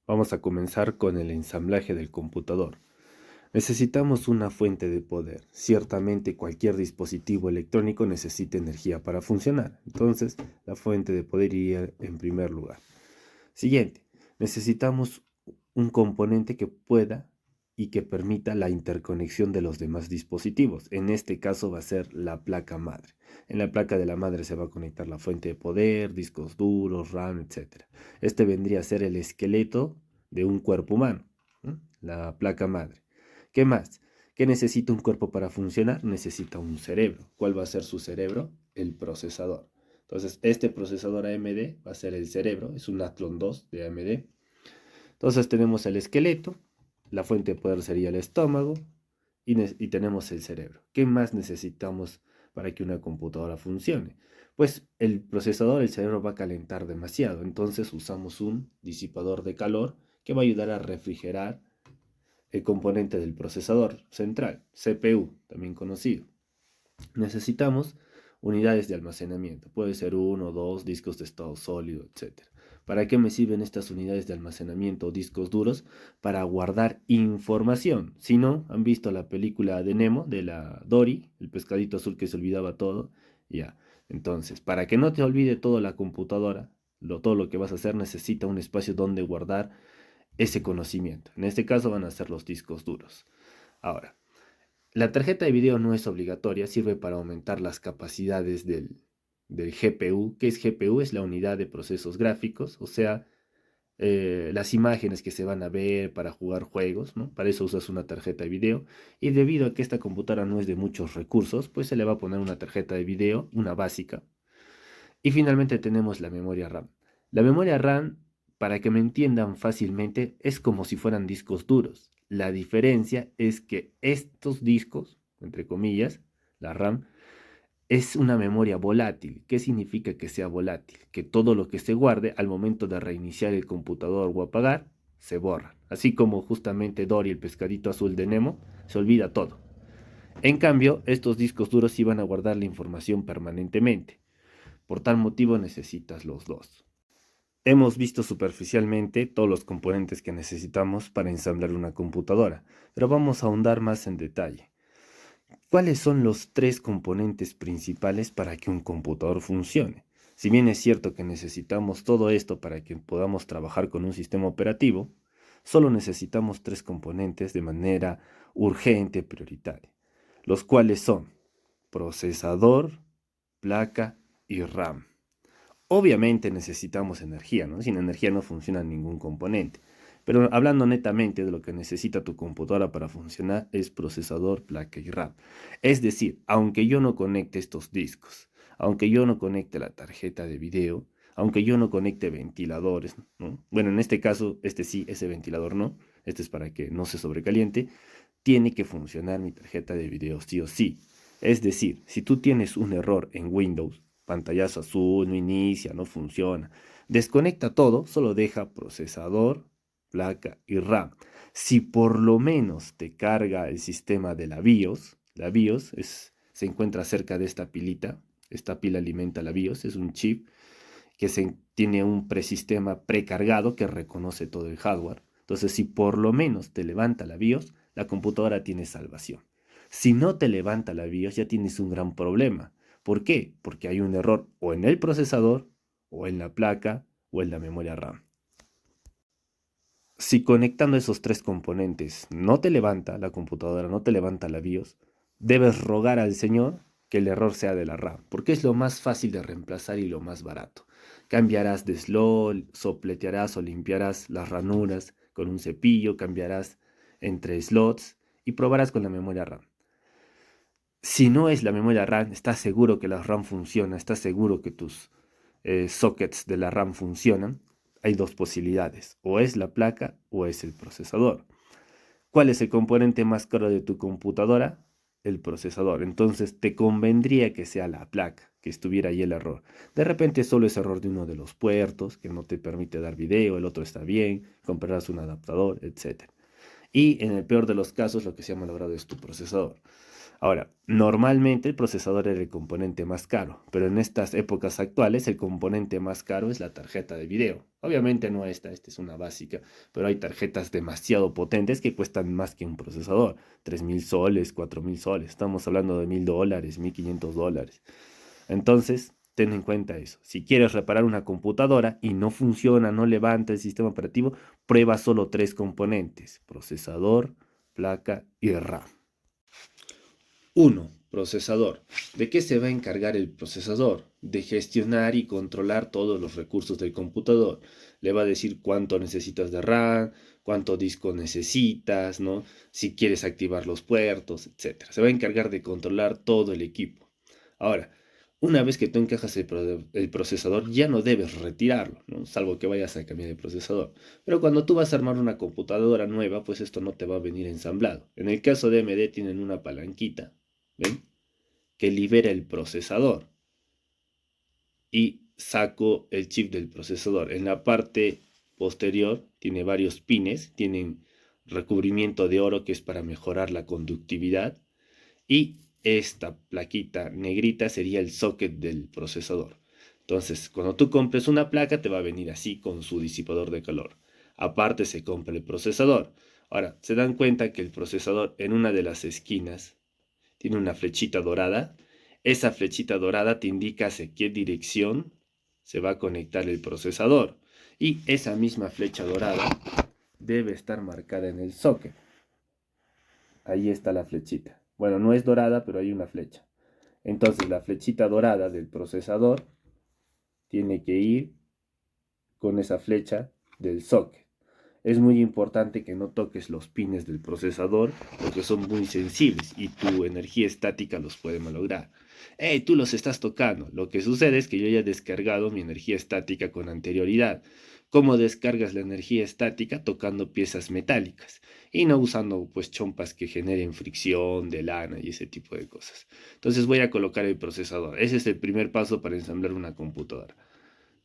Vamos a comenzar con el ensamblaje del computador. Necesitamos una fuente de poder. Ciertamente cualquier dispositivo electrónico necesita energía para funcionar. Entonces, la fuente de poder iría en primer lugar. Siguiente, necesitamos un componente que pueda y que permita la interconexión de los demás dispositivos. En este caso va a ser la placa madre. En la placa de la madre se va a conectar la fuente de poder, discos duros, RAM, etc. Este vendría a ser el esqueleto de un cuerpo humano, ¿no? La placa madre. ¿Qué más? ¿Qué necesita un cuerpo para funcionar? Necesita un cerebro. ¿Cuál va a ser su cerebro? El procesador. Entonces, este procesador AMD va a ser el cerebro, es un Athlon 2 de AMD. Entonces tenemos el esqueleto, la fuente de poder sería el estómago y tenemos el cerebro. ¿Qué más necesitamos para que una computadora funcione? Pues el procesador, el cerebro va a calentar demasiado, entonces usamos un disipador de calor que va a ayudar a refrigerar el componente del procesador central, CPU, también conocido. Necesitamos unidades de almacenamiento. Puede ser uno o dos discos de estado sólido, etc. ¿Para qué me sirven estas unidades de almacenamiento o discos duros? Para guardar información. Si no, han visto la película de Nemo, de la Dory, el pescadito azul que se olvidaba todo. Ya. Entonces, para que no te olvide toda la computadora, todo lo que vas a hacer necesita un espacio donde guardar ese conocimiento. En este caso van a ser los discos duros. Ahora, la tarjeta de video no es obligatoria, sirve para aumentar las capacidades del GPU. ¿Qué es GPU? Es la unidad de procesos gráficos, o sea, las imágenes que se van a ver para jugar juegos, ¿no? Para eso usas una tarjeta de video. Y debido a que esta computadora no es de muchos recursos, pues se le va a poner una tarjeta de video, una básica. Y finalmente tenemos la memoria RAM. La memoria RAM, para que me entiendan fácilmente, es como si fueran discos duros. La diferencia es que estos discos, entre comillas, la RAM, es una memoria volátil. ¿Qué significa que sea volátil? Que todo lo que se guarde al momento de reiniciar el computador o apagar, se borra. Así como justamente Dory, el pescadito azul de Nemo, se olvida todo. En cambio, estos discos duros sí van a guardar la información permanentemente. Por tal motivo necesitas los dos. Hemos visto superficialmente todos los componentes que necesitamos para ensamblar una computadora, pero vamos a ahondar más en detalle. ¿Cuáles son los tres componentes principales para que un computador funcione? Si bien es cierto que necesitamos todo esto para que podamos trabajar con un sistema operativo, solo necesitamos tres componentes de manera urgente, prioritaria, los cuales son procesador, placa y RAM. Obviamente necesitamos energía, ¿no? Sin energía no funciona ningún componente. Pero hablando netamente de lo que necesita tu computadora para funcionar es procesador, placa y RAM. Es decir, aunque yo no conecte estos discos, aunque yo no conecte la tarjeta de video, aunque yo no conecte ventiladores, ¿no? Bueno, en este caso, este sí, ese ventilador no. Este es para que no se sobrecaliente. Tiene que funcionar mi tarjeta de video sí o sí. Es decir, si tú tienes un error en Windows, pantallazo azul, no inicia, no funciona, desconecta todo, solo deja procesador, placa y RAM. Si por lo menos te carga el sistema de la BIOS se encuentra cerca de esta pilita, esta pila alimenta la BIOS, es un chip que tiene un presistema precargado que reconoce todo el hardware. Entonces, si por lo menos te levanta la BIOS, la computadora tiene salvación. Si no te levanta la BIOS, ya tienes un gran problema. ¿Por qué? Porque hay un error o en el procesador, o en la placa, o en la memoria RAM. Si conectando esos tres componentes no te levanta la computadora, no te levanta la BIOS, debes rogar al Señor que el error sea de la RAM, porque es lo más fácil de reemplazar y lo más barato. Cambiarás de slot, sopletearás o limpiarás las ranuras con un cepillo, cambiarás entre slots y probarás con la memoria RAM. Si no es la memoria RAM, estás seguro que la RAM funciona, estás seguro que tus sockets de la RAM funcionan, hay dos posibilidades, o es la placa o es el procesador. ¿Cuál es el componente más caro de tu computadora? El procesador. Entonces te convendría que sea la placa, que estuviera ahí el error. De repente solo es error de uno de los puertos, que no te permite dar video, el otro está bien, comprarás un adaptador, etc. Y en el peor de los casos, lo que se ha malogrado es tu procesador. Ahora, normalmente el procesador era el componente más caro, pero en estas épocas actuales el componente más caro es la tarjeta de video. Obviamente no esta es una básica, pero hay tarjetas demasiado potentes que cuestan más que un procesador. 3.000 soles, 4.000 soles, estamos hablando de $1.000, $1.500. Entonces, ten en cuenta eso. Si quieres reparar una computadora y no funciona, no levanta el sistema operativo, prueba solo tres componentes: procesador, placa y RAM. 1. Procesador. ¿De qué se va a encargar el procesador? De gestionar y controlar todos los recursos del computador. Le va a decir cuánto necesitas de RAM, cuánto disco necesitas, ¿no? Si quieres activar los puertos, etc. Se va a encargar de controlar todo el equipo. Ahora, una vez que tú encajas el procesador, ya no debes retirarlo, ¿no? Salvo que vayas a cambiar de procesador. Pero cuando tú vas a armar una computadora nueva, pues esto no te va a venir ensamblado. En el caso de AMD tienen una palanquita, ¿ven? Que libera el procesador y saco el chip del procesador. En la parte posterior tiene varios pines, tienen recubrimiento de oro que es para mejorar la conductividad, y esta plaquita negrita sería el socket del procesador. Entonces, cuando tú compres una placa te va a venir así con su disipador de calor. Aparte se compra el procesador. Ahora, se dan cuenta que el procesador en una de las esquinas tiene una flechita dorada. Esa flechita dorada te indica hacia qué dirección se va a conectar el procesador. Y esa misma flecha dorada debe estar marcada en el socket. Ahí está la flechita. Bueno, no es dorada, pero hay una flecha. Entonces la flechita dorada del procesador tiene que ir con esa flecha del socket. Es muy importante que no toques los pines del procesador porque son muy sensibles y tu energía estática los puede malograr. ¡Hey! Tú los estás tocando. Lo que sucede es que yo ya he descargado mi energía estática con anterioridad. ¿Cómo descargas la energía estática? Tocando piezas metálicas y no usando pues chompas que generen fricción de lana y ese tipo de cosas. Entonces voy a colocar el procesador. Ese es el primer paso para ensamblar una computadora.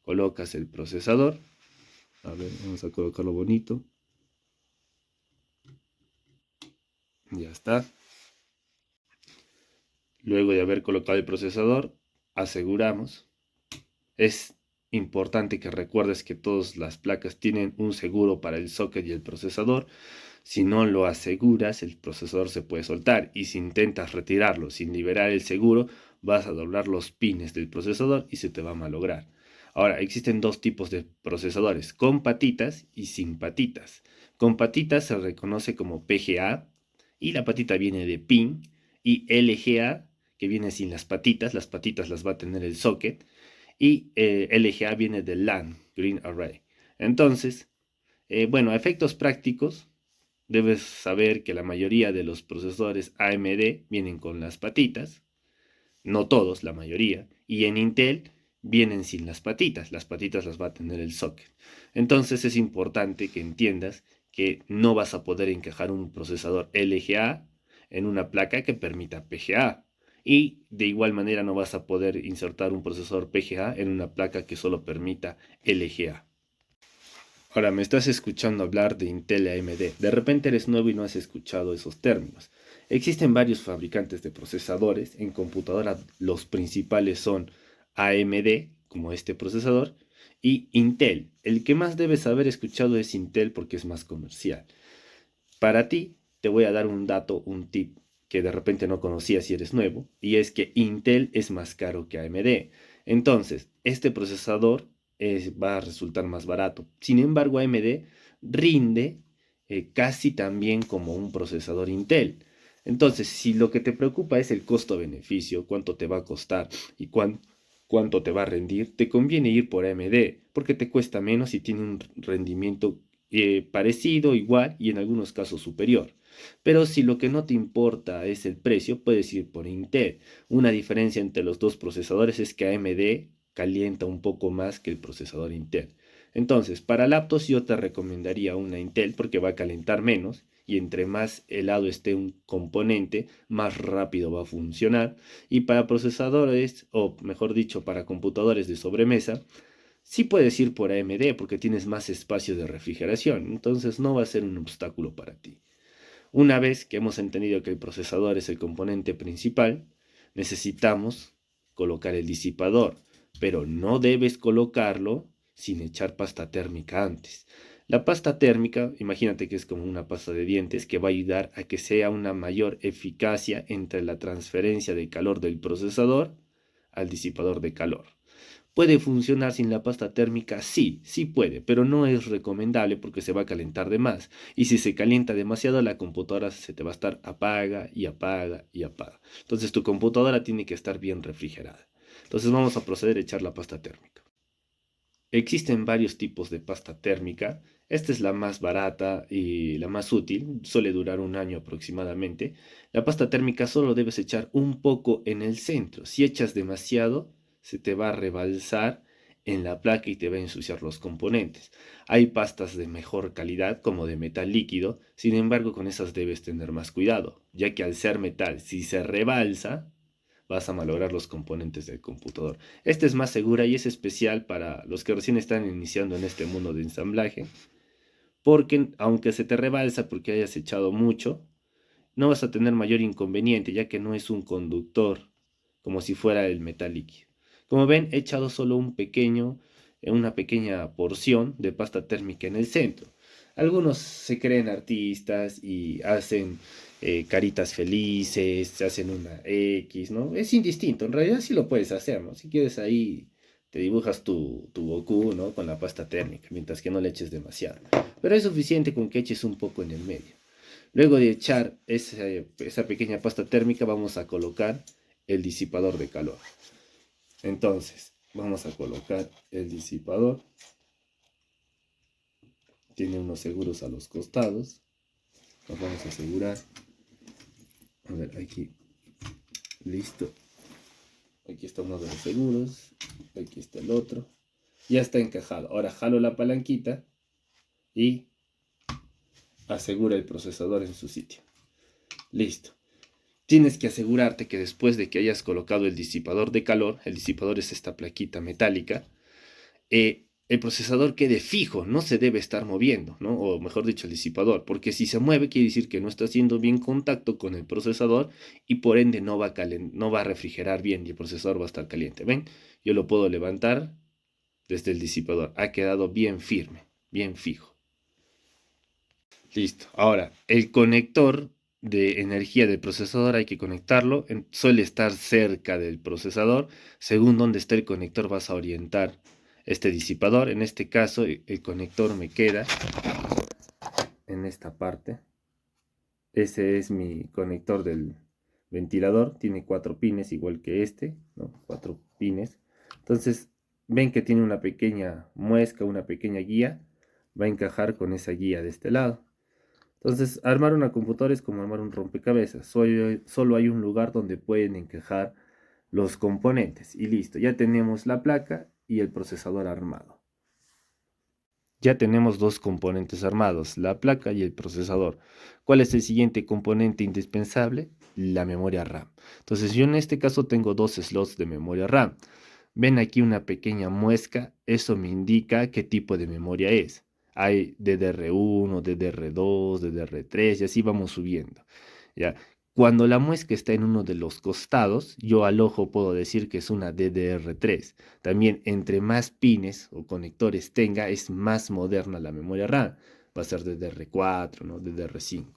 Colocas el procesador. A ver, vamos a colocarlo bonito. Ya está. Luego de haber colocado el procesador, aseguramos. Es importante que recuerdes que todas las placas tienen un seguro para el socket y el procesador. Si no lo aseguras, el procesador se puede soltar. Y si intentas retirarlo sin liberar el seguro, vas a doblar los pines del procesador y se te va a malograr. Ahora, existen dos tipos de procesadores, con patitas y sin patitas. Con patitas se reconoce como PGA y la patita viene de pin, y LGA, que viene sin las patitas las va a tener el socket, y LGA viene de LAN, Green Array. Entonces, bueno, a efectos prácticos, debes saber que la mayoría de los procesadores AMD vienen con las patitas, no todos, la mayoría, y en Intel vienen sin las patitas las va a tener el socket. Entonces es importante que entiendas que no vas a poder encajar un procesador LGA en una placa que permita PGA. Y de igual manera no vas a poder insertar un procesador PGA en una placa que solo permita LGA. Ahora, me estás escuchando hablar de Intel y AMD. De repente eres nuevo y no has escuchado esos términos. Existen varios fabricantes de procesadores. En computadora los principales son AMD, como este procesador, y Intel. El que más debes haber escuchado es Intel porque es más comercial. Para ti, te voy a dar un dato, un tip que de repente no conocías si eres nuevo, y es que Intel es más caro que AMD. Entonces, este procesador va a resultar más barato. Sin embargo, AMD rinde casi tan bien como un procesador Intel. Entonces, si lo que te preocupa es el costo-beneficio, cuánto te va a costar y cuánto te va a rendir, te conviene ir por AMD porque te cuesta menos y tiene un rendimiento parecido, igual y en algunos casos superior. Pero si lo que no te importa es el precio, puedes ir por Intel. Una diferencia entre los dos procesadores es que AMD calienta un poco más que el procesador Intel. Entonces, para laptops yo te recomendaría una Intel porque va a calentar menos y entre más helado esté un componente, más rápido va a funcionar. Y para procesadores, o mejor dicho, para computadores de sobremesa, sí puedes ir por AMD porque tienes más espacio de refrigeración, entonces no va a ser un obstáculo para ti. Una vez que hemos entendido que el procesador es el componente principal, necesitamos colocar el disipador, pero no debes colocarlo sin echar pasta térmica antes. La pasta térmica, imagínate que es como una pasta de dientes que va a ayudar a que sea una mayor eficacia entre la transferencia de calor del procesador al disipador de calor. ¿Puede funcionar sin la pasta térmica? Sí, sí puede, pero no es recomendable porque se va a calentar de más. Y si se calienta demasiado, la computadora se te va a estar apaga y apaga y apaga. Entonces tu computadora tiene que estar bien refrigerada. Entonces vamos a proceder a echar la pasta térmica. Existen varios tipos de pasta térmica. Esta es la más barata y la más útil, suele durar un año aproximadamente. La pasta térmica solo debes echar un poco en el centro. Si echas demasiado, se te va a rebalsar en la placa y te va a ensuciar los componentes. Hay pastas de mejor calidad como de metal líquido, sin embargo con esas debes tener más cuidado, ya que al ser metal, si se rebalsa, vas a malograr los componentes del computador. Esta es más segura y es especial para los que recién están iniciando en este mundo de ensamblaje, porque aunque se te rebalsa porque hayas echado mucho, no vas a tener mayor inconveniente, ya que no es un conductor como si fuera el metal líquido. Como ven, he echado solo una pequeña porción de pasta térmica en el centro. Algunos se creen artistas y hacen caritas felices, se hacen una X, ¿no? Es indistinto, en realidad sí lo puedes hacer, ¿no? Si quieres ahí te dibujas tu Goku, ¿no? Con la pasta térmica, mientras que no le eches demasiado. Pero es suficiente con que eches un poco en el medio. Luego de echar esa pequeña pasta térmica, vamos a colocar el disipador de calor. Entonces, vamos a colocar el disipador. Tiene unos seguros a los costados. Los vamos a asegurar. A ver, aquí. Listo. Aquí está uno de los seguros. Aquí está el otro. Ya está encajado. Ahora jalo la palanquita y asegura el procesador en su sitio. Listo. Tienes que asegurarte que después de que hayas colocado el disipador de calor, el disipador es esta plaquita metálica, el procesador quede fijo, no se debe estar moviendo, ¿no? O mejor dicho, el disipador, porque si se mueve quiere decir que no está haciendo bien contacto con el procesador y por ende no va a refrigerar bien y el procesador va a estar caliente. ¿Ven? Yo lo puedo levantar desde el disipador. Ha quedado bien firme, bien fijo. Listo. Ahora, el conector de energía del procesador hay que conectarlo. Suele estar cerca del procesador. Según donde esté el conector vas a orientar este disipador. En este caso, el conector me queda en esta parte. Ese es mi conector del ventilador. Tiene 4 pines igual que este, ¿no? 4 pines. Entonces, ven que tiene una pequeña muesca, una pequeña guía. Va a encajar con esa guía de este lado. Entonces, armar una computadora es como armar un rompecabezas. Solo hay un lugar donde pueden encajar los componentes. Y listo, ya tenemos la placa y el procesador armado. Ya tenemos dos componentes armados, la placa y el procesador. ¿Cuál es el siguiente componente indispensable? La memoria RAM. Entonces, yo en este caso tengo dos slots de memoria RAM. Ven aquí una pequeña muesca, eso me indica qué tipo de memoria es. Hay DDR1, DDR2, DDR3 y así vamos subiendo. ¿Ya? Cuando la muesca está en uno de los costados, yo al ojo puedo decir que es una DDR3. También entre más pines o conectores tenga, es más moderna la memoria RAM. Va a ser DDR4, ¿no? DDR5.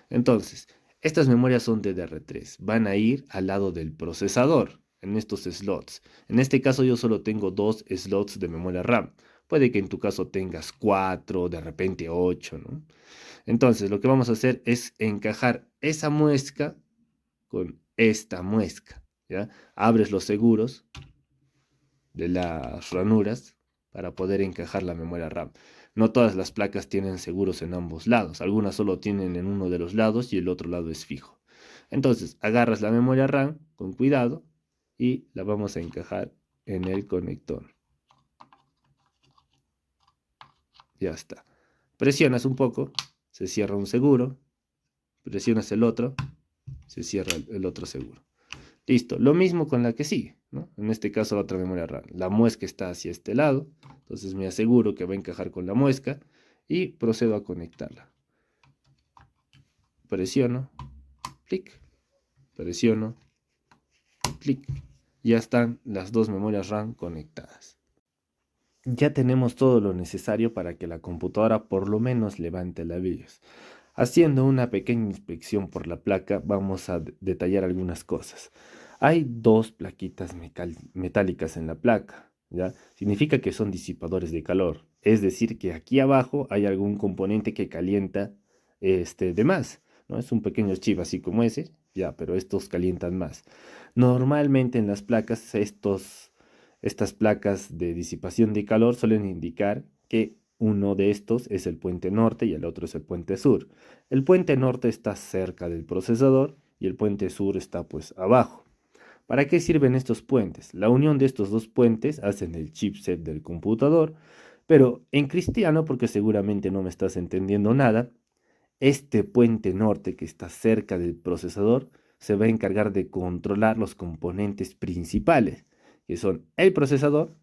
Entonces, estas memorias son DDR3. Van a ir al lado del procesador en estos slots. En este caso yo solo tengo 2 slots de memoria RAM. Puede que en tu caso tengas 4, de repente 8, ¿no? Entonces lo que vamos a hacer es encajar esa muesca con esta muesca, ¿ya? Abres los seguros de las ranuras para poder encajar la memoria RAM. No todas las placas tienen seguros en ambos lados. Algunas solo tienen en uno de los lados y el otro lado es fijo. Entonces agarras la memoria RAM con cuidado y la vamos a encajar en el conector. Ya está. Presionas un poco, se cierra un seguro. Presionas el otro, se cierra el otro seguro. Listo. Lo mismo con la que sigue, ¿no? En este caso la otra memoria RAM. La muesca está hacia este lado. Entonces me aseguro que va a encajar con la muesca y procedo a conectarla. presiono, clic, presiono, clic. Ya están las dos memorias RAM conectadas. Ya tenemos todo lo necesario para que la computadora por lo menos levante la BIOS. Haciendo una pequeña inspección por la placa, vamos a detallar algunas cosas. Hay dos plaquitas metálicas en la placa, ¿ya? Significa que son disipadores de calor. Es decir, que aquí abajo hay algún componente que calienta de más, ¿no? Es un pequeño chip así como ese, ya, pero estos calientan más. Normalmente en las placas, estas placas de disipación de calor suelen indicar que uno de estos es el puente norte y el otro es el puente sur. El puente norte está cerca del procesador y el puente sur está pues abajo. ¿Para qué sirven estos puentes? La unión de estos dos puentes hacen el chipset del computador, pero en cristiano, porque seguramente no me estás entendiendo nada, este puente norte que está cerca del procesador se va a encargar de controlar los componentes principales, que son el procesador,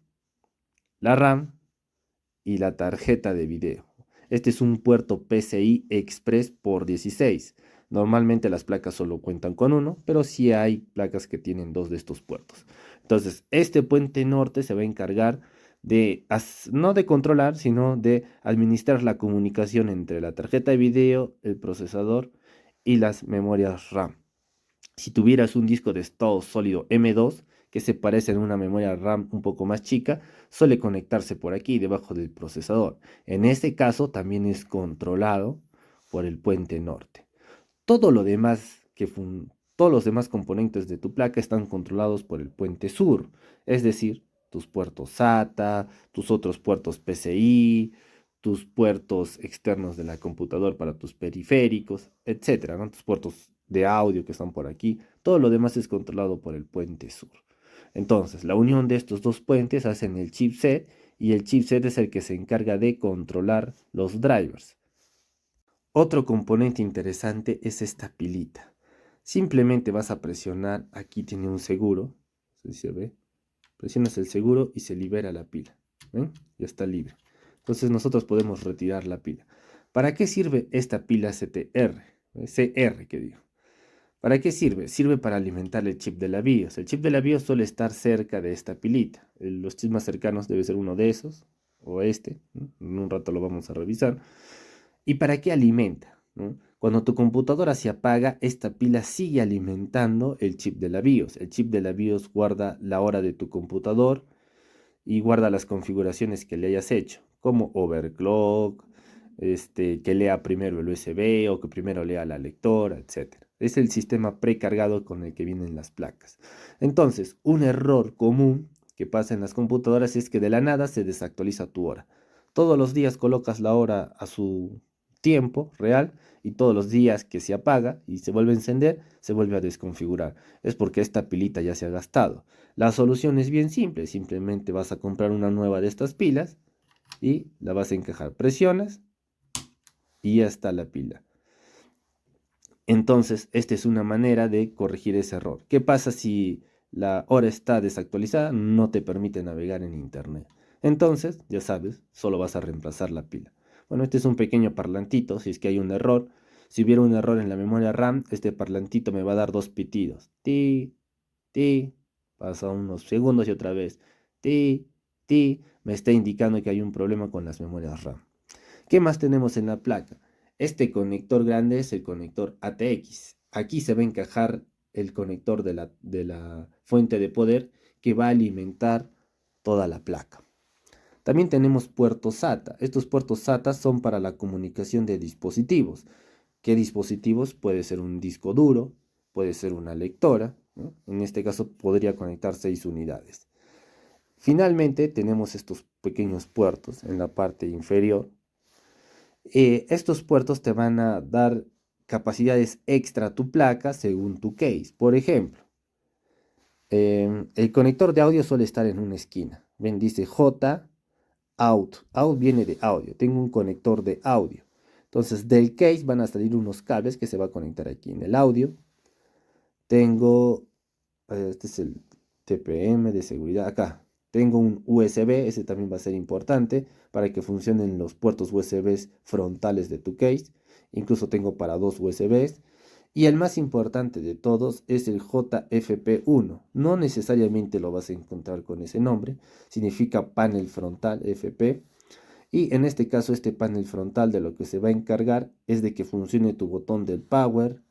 la RAM y la tarjeta de video. Este es un puerto PCI Express por 16. Normalmente las placas solo cuentan con uno, pero sí hay placas que tienen dos de estos puertos. Entonces, este puente norte se va a encargar de, no de controlar, sino de administrar la comunicación entre la tarjeta de video, el procesador y las memorias RAM. Si tuvieras un disco de estado sólido M2, que se parece a una memoria RAM un poco más chica, suele conectarse por aquí, debajo del procesador. En este caso también es controlado por el puente norte. Todo lo demás todos los demás componentes de tu placa están controlados por el puente sur, es decir, tus puertos SATA, tus otros puertos PCI, tus puertos externos de la computadora para tus periféricos, etcétera, ¿no? Tus puertos de audio que están por aquí, todo lo demás es controlado por el puente sur. Entonces, la unión de estos dos puentes hacen el chipset y el chipset es el que se encarga de controlar los drivers. Otro componente interesante es esta pilita. Simplemente vas a presionar, aquí tiene un seguro, no sé si se ve, presionas el seguro y se libera la pila. ¿Ven? Ya está libre. Entonces nosotros podemos retirar la pila. ¿Para qué sirve esta pila CTR? CR, que digo. ¿Para qué sirve? Sirve para alimentar el chip de la BIOS. El chip de la BIOS suele estar cerca de esta pilita. Los chips más cercanos debe ser uno de esos, o este. ¿No? En un rato lo vamos a revisar. ¿Y para qué alimenta? ¿No? Cuando tu computadora se apaga, esta pila sigue alimentando el chip de la BIOS. El chip de la BIOS guarda la hora de tu computador y guarda las configuraciones que le hayas hecho, como overclock, que lea primero el USB o que primero lea la lectora, etc. Es el sistema precargado con el que vienen las placas. Entonces, un error común que pasa en las computadoras es que de la nada se desactualiza tu hora. Todos los días colocas la hora a su tiempo real y todos los días que se apaga y se vuelve a encender, se vuelve a desconfigurar. Es porque esta pilita ya se ha gastado. La solución es bien simple, simplemente vas a comprar una nueva de estas pilas y la vas a encajar. Presionas y ya está la pila. Entonces, esta es una manera de corregir ese error. ¿Qué pasa si la hora está desactualizada? No te permite navegar en internet. Entonces, ya sabes, solo vas a reemplazar la pila. Bueno, este es un pequeño parlantito, si es que hay un error. Si hubiera un error en la memoria RAM, este parlantito me va a dar dos pitidos. Ti, ti, pasa unos segundos y otra vez. Ti, ti, me está indicando que hay un problema con las memorias RAM. ¿Qué más tenemos en la placa? Este conector grande es el conector ATX. Aquí se va a encajar el conector de la fuente de poder que va a alimentar toda la placa. También tenemos puertos SATA. Estos puertos SATA son para la comunicación de dispositivos. ¿Qué dispositivos? Puede ser un disco duro, puede ser una lectora, ¿no? En este caso podría conectar 6 unidades. Finalmente tenemos estos pequeños puertos en la parte inferior. Estos puertos te van a dar capacidades extra a tu placa según tu case. Por ejemplo, el conector de audio suele estar en una esquina. Ven, dice J out. Out viene de audio. Tengo un conector de audio. Entonces del case van a salir unos cables que se va a conectar aquí en el audio. Tengo, este es el TPM de seguridad acá. Tengo un USB, ese también va a ser importante para que funcionen los puertos USB frontales de tu case. incluso tengo para 2 USBs. Y el más importante de todos es el JFP1. No necesariamente lo vas a encontrar con ese nombre, significa panel frontal FP. Y en este caso este panel frontal de lo que se va a encargar es de que funcione tu botón del power,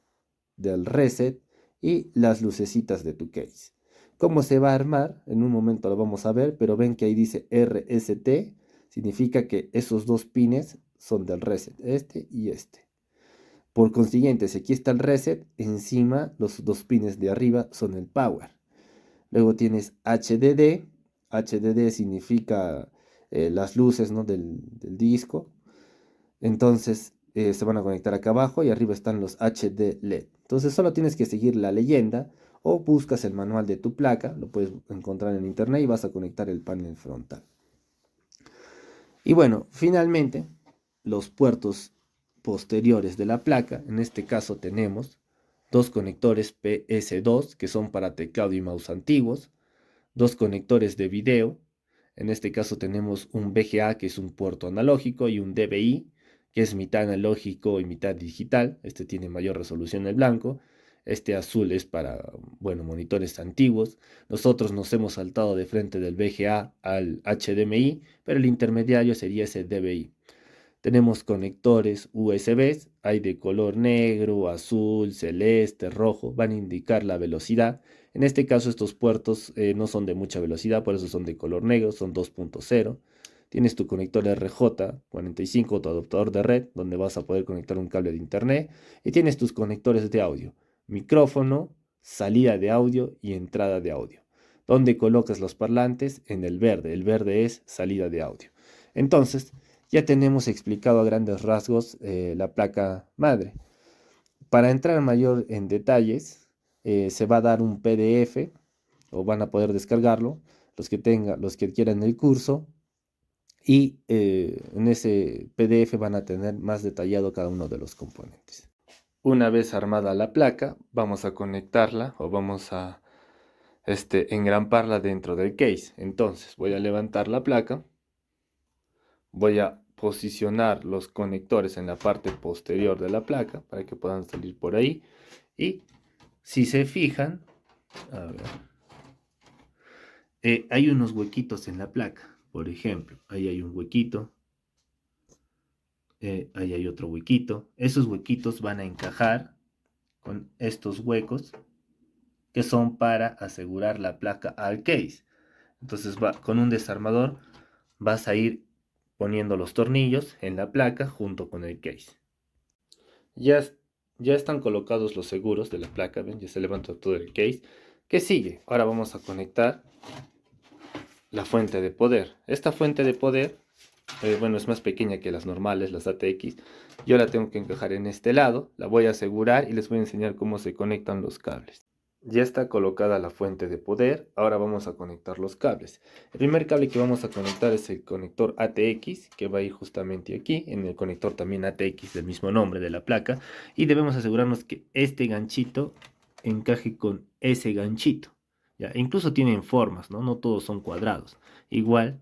del reset y las lucecitas de tu case. ¿Cómo se va a armar? En un momento lo vamos a ver, pero ven que ahí dice RST, significa que esos dos pines son del reset, este y este. Por consiguiente, si aquí está el reset, encima los dos pines de arriba son el power. Luego tienes HDD, HDD significa las luces, ¿no? del disco. Entonces se van a conectar acá abajo y arriba están los HD LED. Entonces solo tienes que seguir la leyenda o buscas el manual de tu placa, lo puedes encontrar en internet y vas a conectar el panel frontal. Y bueno, finalmente los puertos posteriores de la placa, en este caso tenemos dos conectores PS2 que son para teclado y mouse antiguos, dos conectores de video, en este caso tenemos un VGA que es un puerto analógico y un DVI que es mitad analógico y mitad digital. Este tiene mayor resolución el blanco. Este azul es para, bueno, monitores antiguos. Nosotros nos hemos saltado de frente del VGA al HDMI, pero el intermediario sería ese DVI. Tenemos conectores USB, hay de color negro, azul, celeste, rojo, van a indicar la velocidad. En este caso estos puertos no son de mucha velocidad, por eso son de color negro, son 2.0. Tienes tu conector RJ45, tu adaptador de red, donde vas a poder conectar un cable de internet. Y tienes tus conectores de audio, micrófono, salida de audio y entrada de audio. ¿Dónde colocas los parlantes? En el verde es salida de audio. Entonces, ya tenemos explicado a grandes rasgos la placa madre. Para entrar mayor en detalles, se va a dar un PDF o van a poder descargarlo los que quieran el curso y en ese PDF van a tener más detallado cada uno de los componentes. Una vez armada la placa, vamos a conectarla o vamos a engramparla dentro del case. Entonces voy a levantar la placa, voy a posicionar los conectores en la parte posterior de la placa para que puedan salir por ahí. Y si se fijan, a ver, hay unos huequitos en la placa. Por ejemplo, ahí hay un huequito, ahí hay otro huequito. Esos huequitos van a encajar con estos huecos que son para asegurar la placa al case. Entonces con un desarmador vas a ir poniendo los tornillos en la placa junto con el case. Ya, ya están colocados los seguros de la placa, ¿ven? Ya se levanta todo el case. ¿Qué sigue? Ahora vamos a conectar la fuente de poder. Esta fuente de poder, bueno, es más pequeña que las normales, las ATX. Yo la tengo que encajar en este lado, la voy a asegurar y les voy a enseñar cómo se conectan los cables. Ya está colocada la fuente de poder, ahora vamos a conectar los cables. El primer cable que vamos a conectar es el conector ATX, que va a ir justamente aquí, en el conector también ATX del mismo nombre de la placa, y debemos asegurarnos que este ganchito encaje con ese ganchito. ¿Ya? Incluso tienen formas, ¿no? No todos son cuadrados, igual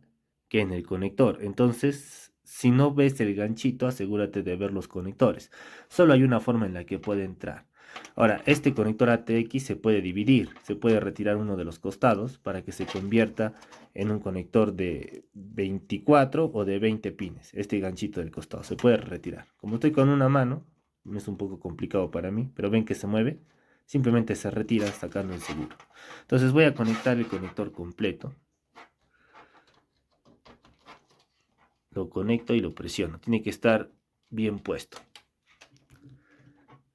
que en el conector. Entonces, si no ves el ganchito, asegúrate de ver los conectores. Solo hay una forma en la que puede entrar. Ahora, este conector ATX se puede dividir, se puede retirar uno de los costados para que se convierta en un conector de 24 o de 20 pines. Este ganchito del costado se puede retirar. Como estoy con una mano, es un poco complicado para mí, pero ven que se mueve, simplemente se retira sacando el seguro. Entonces voy a conectar el conector completo. Lo conecto y lo presiono. Tiene que estar bien puesto.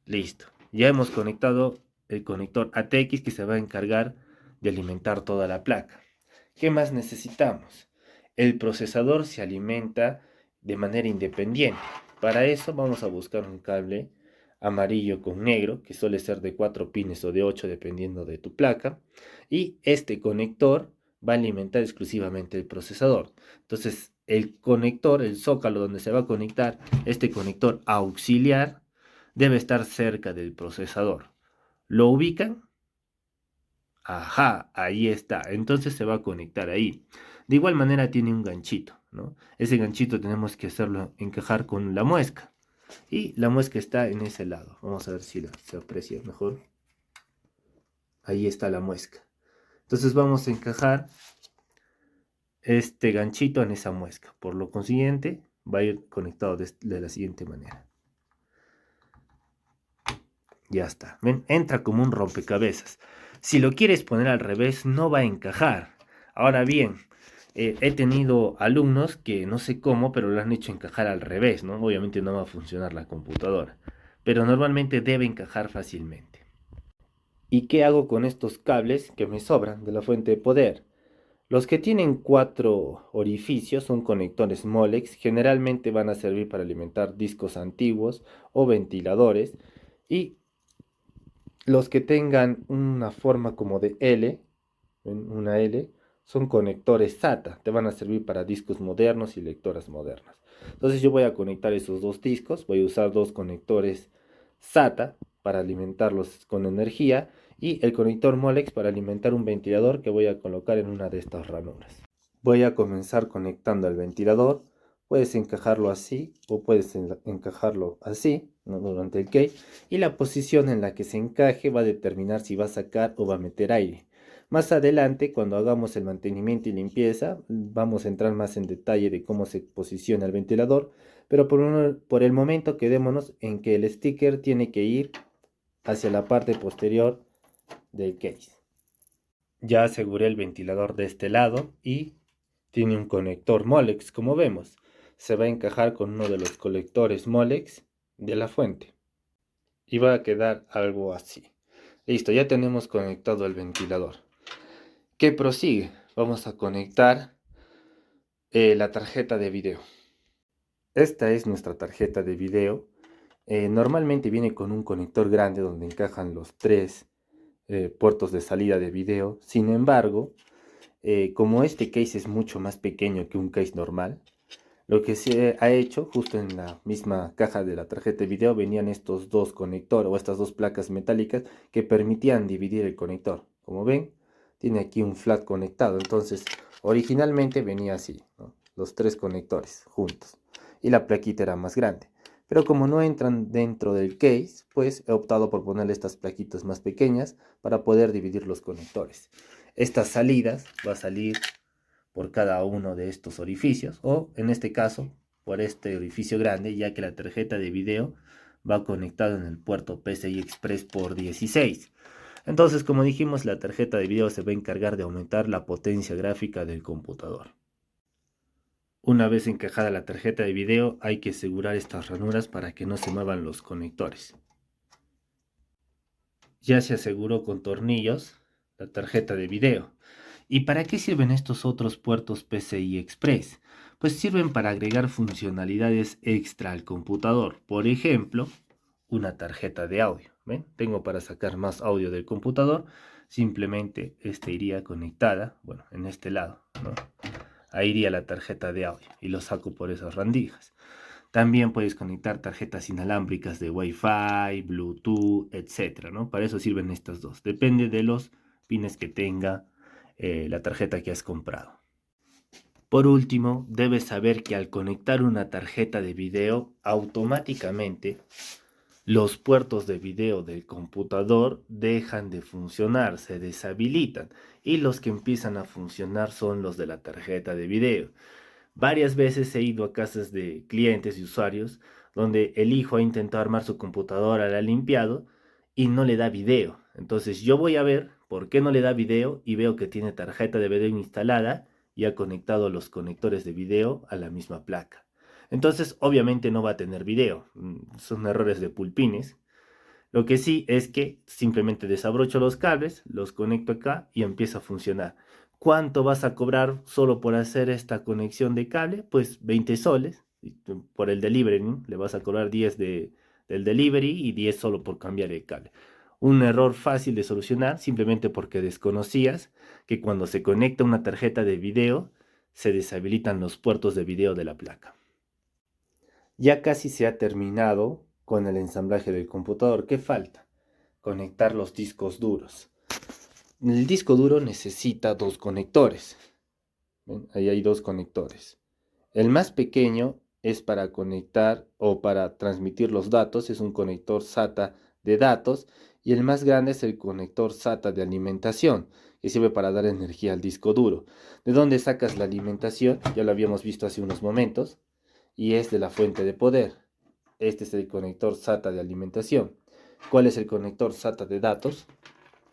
Listo. Ya hemos conectado el conector ATX que se va a encargar de alimentar toda la placa. ¿Qué más necesitamos? El procesador se alimenta de manera independiente. Para eso vamos a buscar un cable amarillo con negro, que suele ser de 4 pines o de 8 dependiendo de tu placa. Y este conector va a alimentar exclusivamente el procesador. Entonces el conector, el zócalo donde se va a conectar este conector auxiliar, debe estar cerca del procesador. ¿Lo ubican? Ajá, ahí está. Entonces se va a conectar ahí. De igual manera tiene un ganchito, ¿no? Ese ganchito tenemos que hacerlo encajar con la muesca. Y la muesca está en ese lado. Vamos a ver si se aprecia mejor. Ahí está la muesca. Entonces vamos a encajar este ganchito en esa muesca. Por lo consiguiente, va a ir conectado de la siguiente manera. Ya está. ¿Ven? Entra como un rompecabezas. Si lo quieres poner al revés, no va a encajar. Ahora bien, he tenido alumnos que no sé cómo, pero lo han hecho encajar al revés, ¿no? Obviamente no va a funcionar la computadora, pero normalmente debe encajar fácilmente. ¿Y qué hago con estos cables que me sobran de la fuente de poder? Los que tienen 4 orificios son conectores Molex, generalmente van a servir para alimentar discos antiguos o ventiladores, y los que tengan una forma como de L, una L, son conectores SATA, te van a servir para discos modernos y lectoras modernas. Entonces yo voy a conectar esos dos discos, voy a usar dos conectores SATA para alimentarlos con energía y el conector Molex para alimentar un ventilador que voy a colocar en una de estas ranuras. Voy a comenzar conectando el ventilador. Puedes encajarlo así o puedes encajarlo así, ¿no? Durante el case, y la posición en la que se encaje va a determinar si va a sacar o va a meter aire. Más adelante, cuando hagamos el mantenimiento y limpieza, vamos a entrar más en detalle de cómo se posiciona el ventilador, pero por el momento quedémonos en que el sticker tiene que ir hacia la parte posterior del case. Ya aseguré el ventilador de este lado y tiene un conector Molex, como vemos. Se va a encajar con uno de los colectores Molex de la fuente. Y va a quedar algo así. Listo, ya tenemos conectado el ventilador. ¿Qué prosigue? Vamos a conectar la tarjeta de video. Esta es nuestra tarjeta de video. Normalmente viene con un conector grande donde encajan los 3 puertos de salida de video. Sin embargo, como este case es mucho más pequeño que un case normal, lo que se ha hecho, justo en la misma caja de la tarjeta de video, venían estos dos conectores o estas dos placas metálicas que permitían dividir el conector. Como ven, tiene aquí un flat conectado. Entonces, originalmente venía así, ¿no? Los 3 conectores juntos. Y la plaquita era más grande. Pero como no entran dentro del case, pues he optado por ponerle estas plaquitas más pequeñas para poder dividir los conectores. Estas salidas va a salir por cada uno de estos orificios, o en este caso por este orificio grande, ya que la tarjeta de video va conectada en el puerto PCI Express por 16. Entonces, como dijimos, la tarjeta de video se va a encargar de aumentar la potencia gráfica del computador. Una vez encajada la tarjeta de video, hay que asegurar estas ranuras para que no se muevan los conectores. Ya se aseguró con tornillos la tarjeta de video. ¿Y para qué sirven estos otros puertos PCI Express? Pues sirven para agregar funcionalidades extra al computador. Por ejemplo, una tarjeta de audio. ¿Ven? Tengo para sacar más audio del computador. Simplemente iría conectada, bueno, en este lado, ¿no? Ahí iría la tarjeta de audio y lo saco por esas rendijas. También puedes conectar tarjetas inalámbricas de Wi-Fi, Bluetooth, etcétera, ¿no? Para eso sirven estas dos. Depende de los pines que tenga la tarjeta que has comprado. Por último, debes saber que al conectar una tarjeta de video, automáticamente los puertos de video del computador dejan de funcionar, se deshabilitan, y los que empiezan a funcionar son los de la tarjeta de video. Varias veces he ido a casas de clientes y usuarios donde el hijo ha intentado armar su computadora, la ha limpiado y no le da video. Entonces yo voy a ver por qué no le da video y veo que tiene tarjeta de video instalada y ha conectado los conectores de video a la misma placa. Entonces obviamente no va a tener video. Son errores de pulpines. Lo que sí es que simplemente desabrocho los cables, los conecto acá y empieza a funcionar. ¿Cuánto vas a cobrar solo por hacer esta conexión de cable? Pues 20 soles. Por el delivery, ¿no? Le vas a cobrar 10 del delivery y 10 solo por cambiar el cable. Un error fácil de solucionar simplemente porque desconocías que cuando se conecta una tarjeta de video se deshabilitan los puertos de video de la placa. Ya casi se ha terminado con el ensamblaje del computador. ¿Qué falta? Conectar los discos duros. El disco duro necesita 2 conectores. ¿Ven? Ahí hay 2 conectores. El más pequeño es para conectar o para transmitir los datos, es un conector SATA de datos, y el más grande es el conector SATA de alimentación, que sirve para dar energía al disco duro. ¿De dónde sacas la alimentación? Ya lo habíamos visto hace unos momentos, y es de la fuente de poder. Este es el conector SATA de alimentación. ¿Cuál es el conector SATA de datos?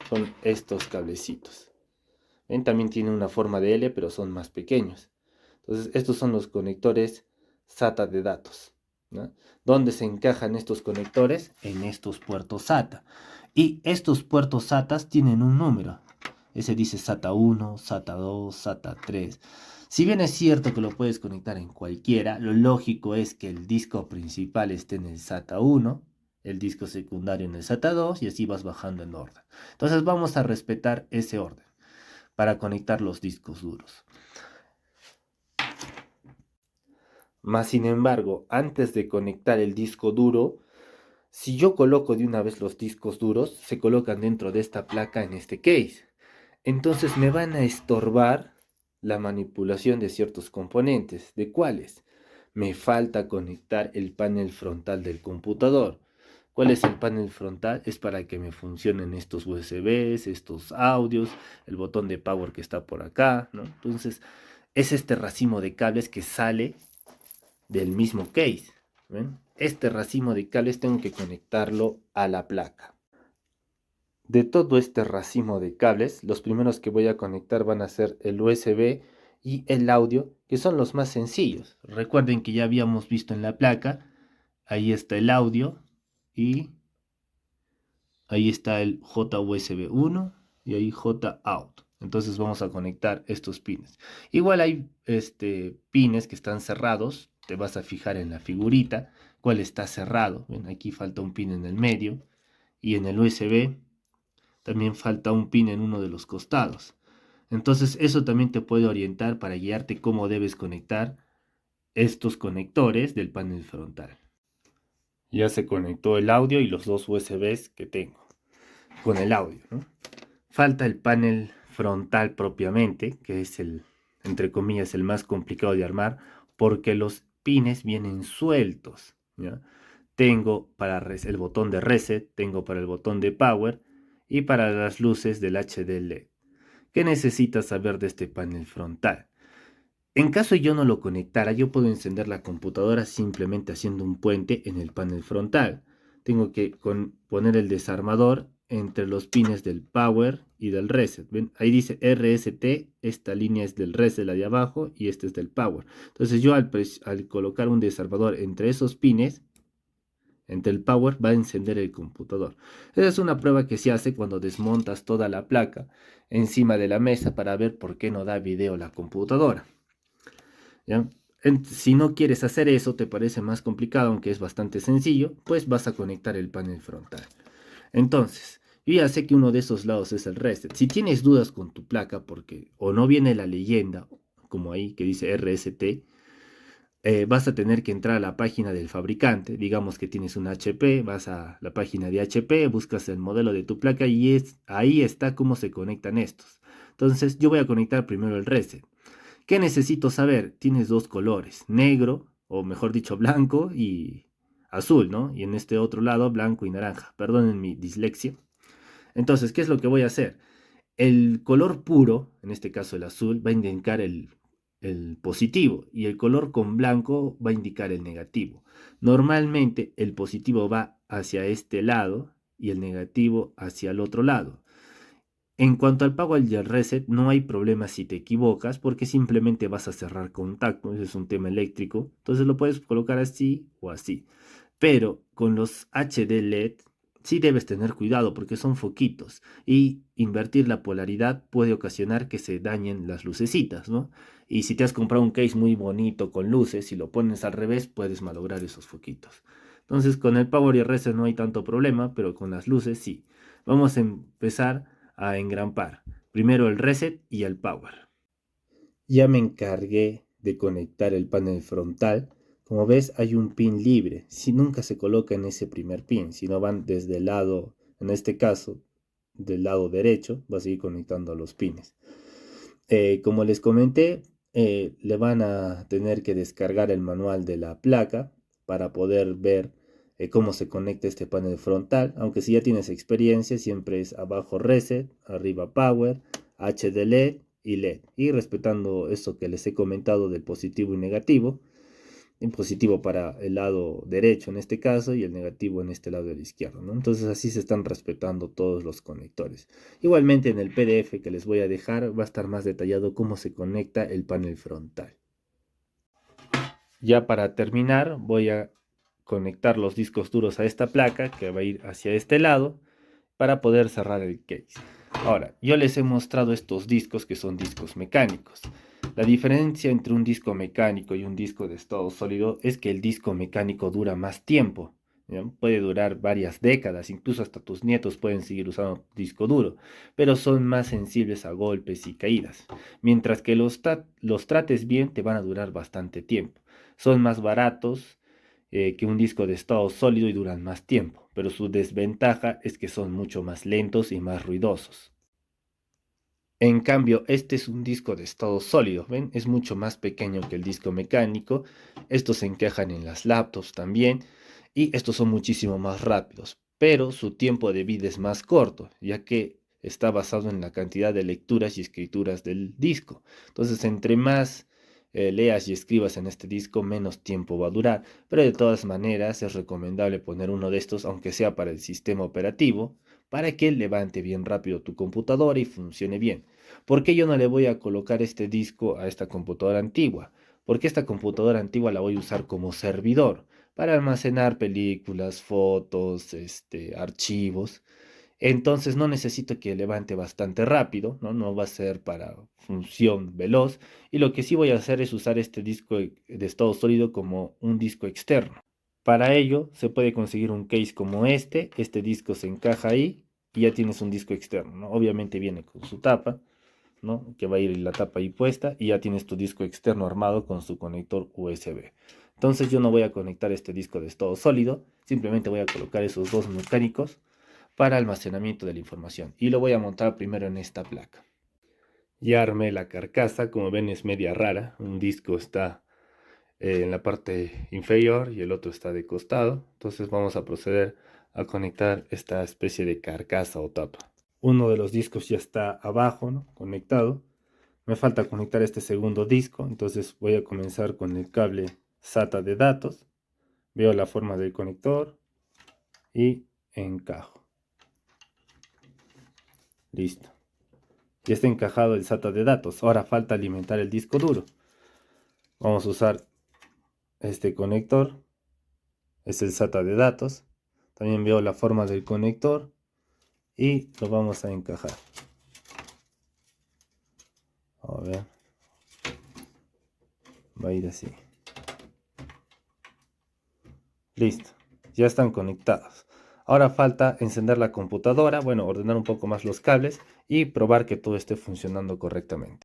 Son estos cablecitos. ¿Ven? También tiene una forma de L, pero son más pequeños. Entonces, estos son los conectores SATA de datos, ¿no? ¿Dónde se encajan estos conectores? En estos puertos SATA. Y estos puertos SATA tienen un número. Ese dice SATA 1, SATA 2, SATA 3. Si bien es cierto que lo puedes conectar en cualquiera, lo lógico es que el disco principal esté en el SATA 1, el disco secundario en el SATA 2 y así vas bajando en orden. Entonces vamos a respetar ese orden para conectar los discos duros. Más sin embargo, antes de conectar el disco duro, si yo coloco de una vez los discos duros, se colocan dentro de esta placa en este case. Entonces me van a estorbar la manipulación de ciertos componentes. ¿De cuáles? Me falta conectar el panel frontal del computador. ¿Cuál es el panel frontal? Es para que me funcionen estos USBs, estos audios, el botón de power que está por acá, ¿no? Entonces, es este racimo de cables que sale del mismo case. ¿Ven? Este racimo de cables tengo que conectarlo a la placa. De todo este racimo de cables, los primeros que voy a conectar van a ser el USB y el audio, que son los más sencillos. Recuerden que ya habíamos visto en la placa, ahí está el audio y ahí está el JUSB 1 y ahí JOUT. Entonces vamos a conectar estos pines. Igual hay pines que están cerrados. Te vas a fijar en la figurita cuál está cerrado. Ven, aquí falta un pin en el medio. Y en el USB también falta un pin en uno de los costados. Entonces eso también te puede orientar para guiarte cómo debes conectar estos conectores del panel frontal. Ya se conectó el audio y los dos USBs que tengo con el audio, ¿no? Falta el panel frontal propiamente, que es el, entre comillas, el más complicado de armar, porque los pines vienen sueltos, ¿ya? Tengo para el botón de reset, tengo para el botón de power y para las luces del HD LED. ¿Qué necesitas saber de este panel frontal? En caso yo no lo conectara, yo puedo encender la computadora simplemente haciendo un puente en el panel frontal. Tengo que poner el desarmador entre los pines del power y del reset. ¿Ven? Ahí dice RST, esta línea es del reset, la de abajo, y este es del power. Entonces yo al colocar un desarmador entre esos pines, entre el power, va a encender el computador. Esa es una prueba que se hace cuando desmontas toda la placa encima de la mesa para ver por qué no da video la computadora. ¿Ya? Si no quieres hacer eso, te parece más complicado, aunque es bastante sencillo, pues vas a conectar el panel frontal. Entonces, yo ya sé que uno de esos lados es el reset. Si tienes dudas con tu placa, porque o no viene la leyenda, como ahí que dice RST, vas a tener que entrar a la página del fabricante. Digamos que tienes un HP, vas a la página de HP, buscas el modelo de tu placa y ahí está cómo se conectan estos. Entonces, yo voy a conectar primero el reset. ¿Qué necesito saber? Tienes dos colores, negro, o mejor dicho, blanco y azul, ¿no? Y en este otro lado, blanco y naranja. Perdonen mi dislexia. Entonces, ¿qué es lo que voy a hacer? El color puro, en este caso el azul, va a indicar el positivo y el color con blanco va a indicar el negativo. Normalmente el positivo va hacia este lado y el negativo hacia el otro lado. En cuanto al power y al reset, no hay problema si te equivocas porque simplemente vas a cerrar contacto. Ese es un tema eléctrico. Entonces lo puedes colocar así o así. Pero con los HD LED sí debes tener cuidado porque son foquitos y invertir la polaridad puede ocasionar que se dañen las lucecitas, ¿no? Y si te has comprado un case muy bonito con luces, si lo pones al revés puedes malograr esos foquitos. Entonces con el power y el reset no hay tanto problema, pero con las luces sí. Vamos a empezar a engrampar. Primero el reset y el power. Ya me encargué de conectar el panel frontal. Como ves hay un pin libre. Si nunca se coloca en ese primer pin, sino van desde el lado, en este caso, del lado derecho, vas a ir conectando los pines. Como les comenté, le van a tener que descargar el manual de la placa para poder ver cómo se conecta este panel frontal. Aunque si ya tienes experiencia, siempre es abajo Reset, arriba Power, HDLED y LED. Y respetando eso que les he comentado del positivo y negativo, en positivo para el lado derecho en este caso y el negativo en este lado del izquierdo, ¿no? Entonces así se están respetando todos los conectores. Igualmente en el PDF que les voy a dejar va a estar más detallado cómo se conecta el panel frontal. Ya para terminar voy a conectar los discos duros a esta placa que va a ir hacia este lado para poder cerrar el case. Ahora, yo les he mostrado estos discos que son discos mecánicos. La diferencia entre un disco mecánico y un disco de estado sólido es que el disco mecánico dura más tiempo. ¿Ya? Puede durar varias décadas, incluso hasta tus nietos pueden seguir usando disco duro, pero son más sensibles a golpes y caídas. Mientras que los trates bien te van a durar bastante tiempo. Son más baratos que un disco de estado sólido y duran más tiempo, pero su desventaja es que son mucho más lentos y más ruidosos. En cambio, este es un disco de estado sólido, ¿ven? Es mucho más pequeño que el disco mecánico. Estos se encajan en las laptops también y estos son muchísimo más rápidos, pero su tiempo de vida es más corto, ya que está basado en la cantidad de lecturas y escrituras del disco. Entonces, entre más leas y escribas en este disco, menos tiempo va a durar. Pero de todas maneras, es recomendable poner uno de estos, aunque sea para el sistema operativo, para que levante bien rápido tu computadora y funcione bien. ¿Por qué yo no le voy a colocar este disco a esta computadora antigua? Porque esta computadora antigua la voy a usar como servidor para almacenar películas, fotos, archivos. Entonces no necesito que levante bastante rápido, ¿no? No va a ser para función veloz. Y lo que sí voy a hacer es usar este disco de estado sólido como un disco externo. Para ello se puede conseguir un case como este disco se encaja ahí y ya tienes un disco externo, ¿no? Obviamente viene con su tapa, ¿no? Que va a ir la tapa ahí puesta y ya tienes tu disco externo armado con su conector USB. Entonces yo no voy a conectar este disco de estado sólido, simplemente voy a colocar esos dos mecánicos para almacenamiento de la información y lo voy a montar primero en esta placa. Ya armé la carcasa, como ven es media rara, un disco está en la parte inferior y el otro está de costado. Entonces vamos a proceder a conectar esta especie de carcasa o tapa. Uno de los discos ya está abajo, ¿no? Conectado. Me falta conectar este segundo disco, entonces voy a comenzar con el cable SATA de datos. Veo la forma del conector y encajo. Listo. Ya está encajado el SATA de datos. Ahora falta alimentar el disco duro. Vamos a usar este conector. Es el SATA de datos. También veo la forma del conector y lo vamos a encajar. A ver. Va a ir así. Listo. Ya están conectados. Ahora falta encender la computadora, bueno, ordenar un poco más los cables y probar que todo esté funcionando correctamente.